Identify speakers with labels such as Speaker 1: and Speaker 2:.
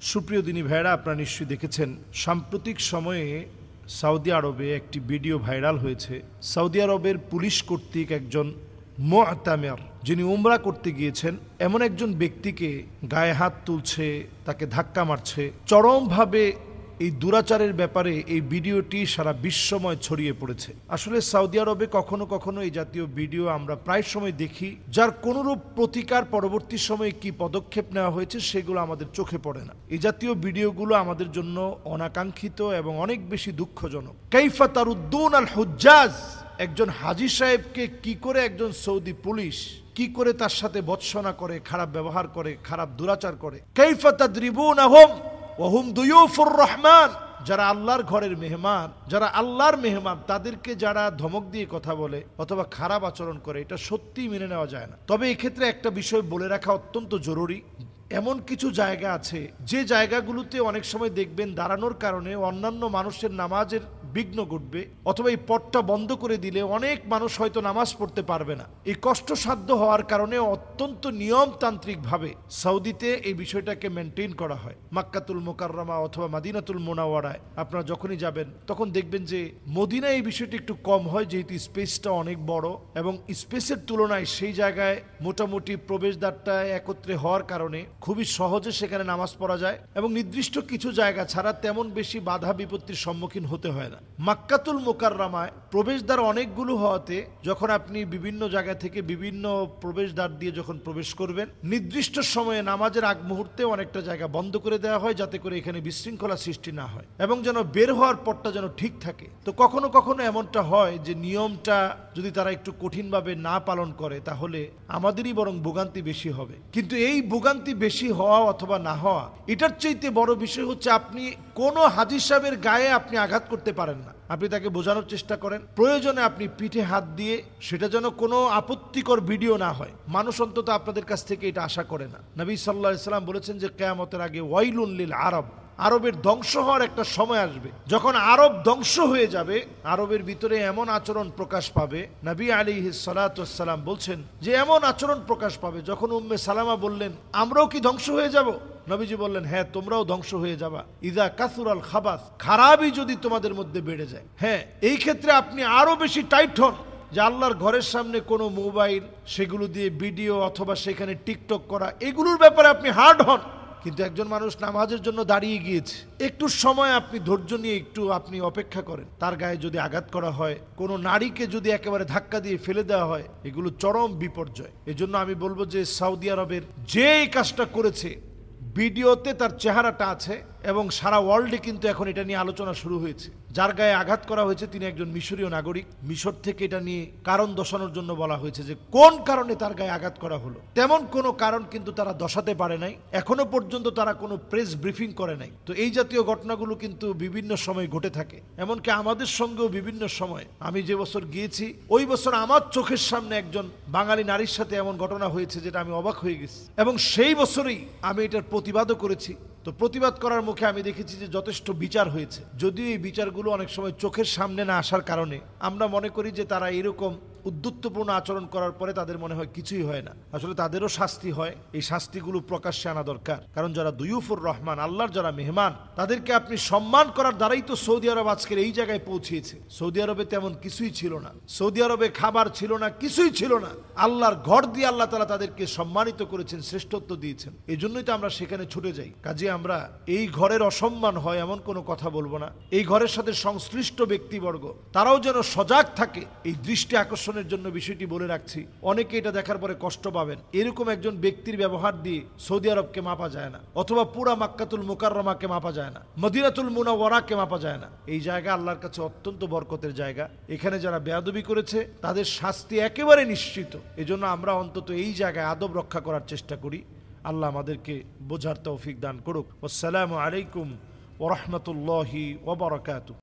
Speaker 1: সুপ্রিয় দিনী ভাইরা, আপনারা নিশ্চয়ই দেখেছেন সাম্প্রতিক সময়ে সৌদি আরবে একটি ভিডিও ভাইরাল হয়েছে। সৌদি আরবের পুলিশ কর্তৃক একজন মুতামির, যিনি উমরা করতে গিয়েছেন, এমন একজন ব্যক্তিকে গায়ে হাত তুলছে, তাকে ধাক্কা মারছে। চরমভাবে এই দুরাচারের ব্যাপারে এই ভিডিওটি সারা বিশ্বময় ছড়িয়ে পড়েছে। আসলে সৌদি আরবে কখনো কখনো এই জাতীয় ভিডিও আমরা প্রায় সময় দেখি, যার কোনরূপ প্রতিকার পরবর্তী সময়ে কি পদক্ষেপ নেওয়া হয়েছে সেগুলো আমাদের চোখে পড়ে না। এই জাতীয় ভিডিওগুলো আমাদের জন্য অনাকাঙ্ক্ষিত এবং অনেক বেশি দুঃখজনক। কাইফা তারুদ্দুন আল হুজ্জাজ, একজন হাজী সাহেবকে কি করে একজন সৌদি পুলিশ কি করে তার সাথে ভৎসনা করে, খারাপ ব্যবহার করে, খারাপ দুরাচার করে। কাইফা তাদরিবুনাহুম ওয়া হুম দুয়ুফুর রহমান, যারা আল্লাহর ঘরের মেহমান, যারা আল্লাহর মেহমান, তাদেরকে যারা ধমক দিয়ে কথা বলে অথবা খারাপ আচরণ করে, এটা সত্যিই মেনে নেওয়া যায় না। তবে এক্ষেত্রে একটা বিষয় বলে রাখা অত্যন্ত জরুরি। এমন কিছু জায়গা আছে যে জায়গাগুলোতে অনেক সময় দেখবেন দাঁড়ানোর কারণে অন্যান্য মানুষের নামাজের বিঘ্ন ঘটবে, অথবা এই পথটা বন্ধ করে দিলে অনেক মানুষ হয়তো নামাজ পড়তে পারবে না। এই কষ্টসাধ্য হওয়ার কারণে অত্যন্ত নিয়মতান্ত্রিকভাবে সৌদিতে এই বিষয়টাকে মেনটেন করা হয়। মাক্কাতুল মুকাররমা অথবা মদিনাতুল মুনাওয়ারায় আপনারা যখনই যাবেন তখন দেখবেন যে মদিনায় এই বিষয়টি একটু কম হয়, যেহেতু স্পেসটা অনেক বড় এবং স্পেসের তুলনায় সেই জায়গায় মোটামুটি প্রবেশদ্বারটা একত্রে হওয়ার কারণে খুবই সহজে সেখানে নামাজ পড়া যায় এবং নির্দিষ্ট কিছু জায়গা ছাড়া তেমন বেশি বাধা বিপত্তির সম্মুখীন হতে হয় না। মাক্কাতুল মুকাররমায় প্রবেশদ্বার অনেকগুলো হওয়াতে যখন আপনি বিভিন্ন জায়গা থেকে বিভিন্ন প্রবেশদ্বার দিয়ে যখন প্রবেশ করবেন, নির্দিষ্ট সময়ে নামাজের আগ মুহূর্তে অনেকটা জায়গা বন্ধ করে দেওয়া হয়, যাতে করে এখানে বিশৃঙ্খলা সৃষ্টি না হয় এবং যেন বের হওয়ার পথটা যেন ঠিক থাকে। তো কখনো কখনো এমনটা হয় যে নিয়মটা যদি তারা একটু কঠিনভাবে না পালন করে তাহলে আমাদেরই বরং ভোগান্তি বেশি হবে। কিন্তু এই ভোগান্তি বেশি হওয়া অথবা না হওয়া, এটার চাইতে বড় বিষয় হচ্ছে আপনি কোনো হাজী সাহেবের গায়ে আপনি আঘাত করতে পারেন না। আপনি তাকে বোঝানোর চেষ্টা করেন, প্রয়োজনে আপনি পিঠে হাত দিয়ে, সেটা যেন কোনো আপত্তিকর ভিডিও না হয়। মানুষ অন্তত আপনাদের কাছ থেকে এটা আশা করে না। নবী সাল্লাল্লাহু আলাইহি ওয়াসাল্লাম বলেছেন যে কিয়ামতের আগে ওয়াইলুন লিল আরব, আরবের ধ্বংস হওয়ার একটা সময় আসবে, যখন আরব ধ্বংস হয়ে যাবে, আরবের ভিতরে এমন আচরণ প্রকাশ পাবে। নবী আলাইহিস সালাতু ওয়াস সালাম বলছেন যে এমন আচরণ প্রকাশ পাবে, যখন উম্মে সালামা বললেন আমরাও কি ধ্বংস হয়ে যাব? নবীজি বললেন হ্যাঁ, তোমরাও ধ্বংস হয়ে যাবা। ইদা কাসুরাল খাবাস, খারাপই যদি তোমাদের মধ্যে বেড়ে যায়। হ্যাঁ, এই ক্ষেত্রে আপনি আরো বেশি টাইট হন যে আল্লাহর ঘরের সামনে কোনো মোবাইল, সেগুলো দিয়ে ভিডিও অথবা সেখানে টিকটক করা, এগুলোর ব্যাপারে আপনি হার্ড হন। কিন্তু একজন মানুষ নামাজের জন্য দাঁড়িয়ে গিয়েছে, একটু সময় আপনি ধৈর্য নিয়ে একটু আপনি অপেক্ষা করেন। তার গায়ে যদি আঘাত করা হয়, কোনো নারীকে যদি একেবারে ধাক্কা দিয়ে ফেলে দেওয়া হয়, এগুলো চরম বিপর্যয়। এজন্য আমি বলবো যে সৌদি আরবের যে এই কাজটা করেছে, ভিডিওতে তার চেহারাটা আছে এবং সারা ওয়ার্ল্ডে কিন্তু এখন এটা নিয়ে আলোচনা শুরু হয়েছে। যার গায়ে আঘাত করা হয়েছে তিনি একজন মিশরীয় নাগরিক। মিশর থেকে এটা নিয়ে কারণ দর্শানোর জন্য বলা হয়েছে যে কোন কারণে তার গায়ে আঘাত করা হলো। তেমন কোনো কারণ কিন্তু তারা দর্শাতে পারে নাই, এখনো পর্যন্ত তারা কোনো প্রেস ব্রিফিং করে নাই। তো এই জাতীয় ঘটনাগুলো কিন্তু বিভিন্ন সময় ঘটে থাকে, এমনকি আমাদের সঙ্গেও বিভিন্ন সময়। আমি যে বছর গিয়েছি ওই বছর আমার চোখের সামনে একজন বাঙালি নারীর সাথে এমন ঘটনা হয়েছে যেটা আমি অবাক হয়ে গেছি, এবং সেই বছরেই আমি এটার প্রতিবাদও করেছি। তো প্রতিবাদ করার মুখে আমি দেখেছি যে যথেষ্ট বিচার হয়েছে, যদিও এই বিচারগুলো অনেক সময় চোখের সামনে না আসার কারণে আমরা মনে করি যে তারা এরকম উদ্ধত্তপূর্ণ আচরণ করার পরে তাদের মনে হয় কিছুই হয় না। আসলে তাদেরও শাস্তি হয়, এই শাস্তিগুলো প্রকাশ্যে আনা দরকার। কারণ যারা দুয়ুফুর রহমান, আল্লাহর যারা মেহমান, তাদেরকে আপনি সম্মান করার দ্বারাই তো সৌদি আরব আজকের এই জায়গায় পৌঁছিয়েছে। সৌদি আরবে তেমন কিছুই ছিল না, সৌদি আরবে খাবার ছিল না, কিছুই ছিল না। আল্লাহর ঘর দিয়ে আল্লাহ তাআলা তাদেরকে সম্মানিত করেছেন, শ্রেষ্ঠত্ব দিয়েছেন। এই জন্যই তো আমরা সেখানে ছুটে যাই। কাজে আমরা এই ঘরের অসম্মান হয় এমন কোনো কথা বলবো না। এই ঘরের সাথে সংশ্লিষ্ট ব্যক্তিবর্গ তারাও যেন সজাগ থাকে, এই দৃষ্টি আকর্ষণের জন্য বিষয়টি বলে রাখছি। অনেকে এটা দেখার পরে কষ্ট পাবেন। এরকম একজন ব্যক্তির ব্যবহার দিয়ে সৌদি আরবকে মাপা যায় না, অথবা পুরা মাক্কাতুল মুকাররমাকে মাপা যায় না, মদিনাতুল মুনাওয়ারাকে মাপা যায় না। এই জায়গা আল্লাহর কাছে অত্যন্ত বরকতের জায়গা। এখানে যারা বেয়াদবি করেছে তাদের শাস্তি একেবারে নিশ্চিত। এজন্য আমরা অন্তত এই জায়গায় আদব রক্ষা করার চেষ্টা করি। আল্লাহ আমাদেরকে বোঝার তৌফিক দান করুক। আসসালামু আলাইকুম ওয়া রাহমাতুল্লাহি ওয়া বারাকাতুহু।